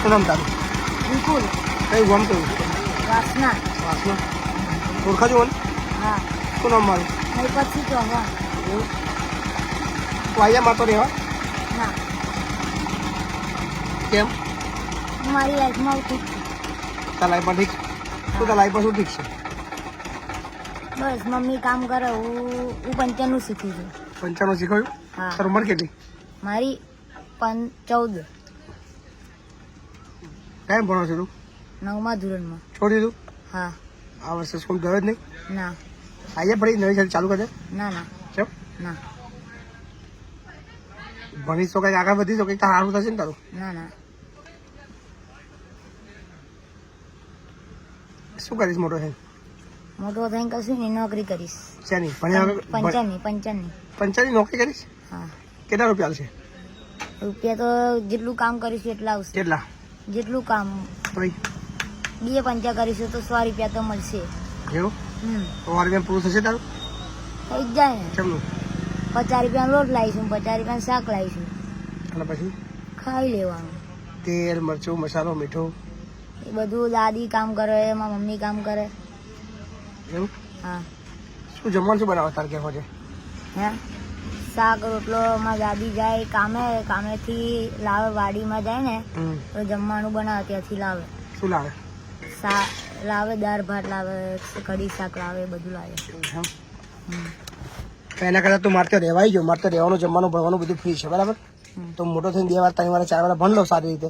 શું નામ તારું? વિપુલ કઈ ગામ કયું? વાસના. વાસના. ઓળખાજો મને? હા. શું નામ મારું? નહીં પછી ચૌહાણ. તું અહીંયા માતો રહેવા? ના, કેમ? હું મારી લાઈફમાં ઠીક છું. તારા લાઈફમાં ઠીક? શું તારા લાઈફમાં શું ઠીક છે? બસ મમ્મી કામ કરે, હું પંચાનું શીખું છું. પંચાણું શીખવાયું? હા. તારી ઉંમર કેટલી? મારી 14. કેમ ભણો છો તું? 9મા ધોરણમાં. છોડી દીધું? હા. આ વર્ષે સ્કૂલ ગયો જ નહીં? ના અહીંયા ભણી નવી ચાલુ કરે? ના ના કેમ? ના ભણીશ તો કંઈક આગળ વધી તો કંઈક સારું થશે ને તારું? ના ના શું કરીશ મોટો થઈ? મોટો થઈને કશું નહીં, નોકરી કરીશ. શેની? ભણ્યા વગર? પંચાની. પંચાની નોકરી કરીશ? હા. કેટલા રૂપિયા આવશે? રૂપિયા તો જેટલું કામ કરીશું એટલા આવશે. કેટલા? જેટલું કામ ભાઈ બીએ પંચા કરીશું તો 100 રૂપિયા તો મળશે. એવું? તો વાર પૂરું થશે તારું? થઈ જ જાય ને. કેમનું? 50 રૂપિયાનો લોટ લાવીશું, 50 રૂપિયાનું શાક લાવીશું, અને પછી ખાઈ લેવાનું. તેલ મરચું મસાલો મીઠું એ બધું દાદી કામ કરે, એમાં મમ્મી કામ કરે. એવું? હા. શું જમવાનું શું બનાવે તારે કહેવા છે? હે શાક રોટલો માં દાદી જાય કામેથી લાવે, વાડીમાં જાય ને તો જમવાનું બનાવે, ત્યાંથી લાવે. શું લાવે? લાવે દાળ ભાત લાવે, કઢી શાક લાવે, બધું લાવે. તો એના કરતાં તું મારે ત્યાં રહેવાય જો. મારે ત્યાં રહેવાનું જમવાનું ભણવાનું બધું ફ્રી છે, બરાબર? તો મોટો થઈને 2 વાર 3 વાર 4 વાર ભણ લો સારી રીતે,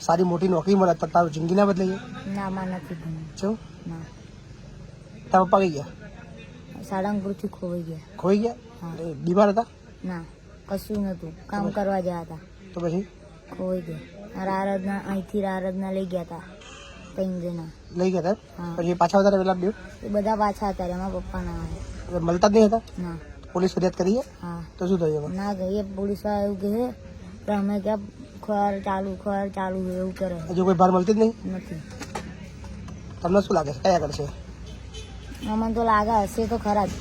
સારી મોટી નોકરી મળે તો તારું જિંદગી ના બદલાઈ જાય? ના માં નથી ભણ્યું. શું? ના. તારા પપ્પા કઈ ગયા? સાળંગપુરથી ખોવાઈ ગયા. ખોઈ ગયા? બીમાર હતા? ના, કશું નતું, કામ કરવા ગયા હતા. તો પછી ખોવાઈ ગયા. રારદના અહીંથી રારદના લઈ ગયા હતા 3 જણા. લઈ ગયા હતા? હા. પછી પાછા આવતા પેલા બે એ બધા પાછા હતા, એમાં પપ્પા ના આવે. મળતા જ નહીં હતા? ના. પોલીસ ફરિયાદ કરી છે? હા. તો શું થયું એમાં? ના ગઈએ, પોલીસ વાળા એવું કહે પણ અમે ક્યાં ખોર ચાલુ એવું કરે. હજુ કોઈ ભાર મળતી જ નહીં? નથી. તમને શું લાગે છે કયા આગળ છે? અમને તો લાગે હશે તો ખરા જ.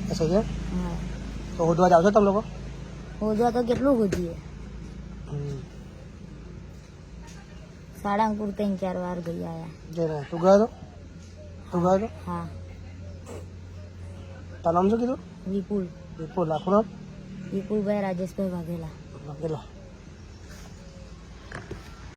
હશે છે? હા. તો હોદવા જાવ છો તમે લોકો? હોદવા તો કેટલું હોદીએ. સાળંગપુર 3-4 વાર ગયા આવ્યા. જઈને તું ગયો હતો? હા. તારું નામ શું કીધું? વિપુલ. વિપુલ. આખું નામ? વિપુલભાઈ રાજેશભાઈ વાઘેલા. વાઘેલા.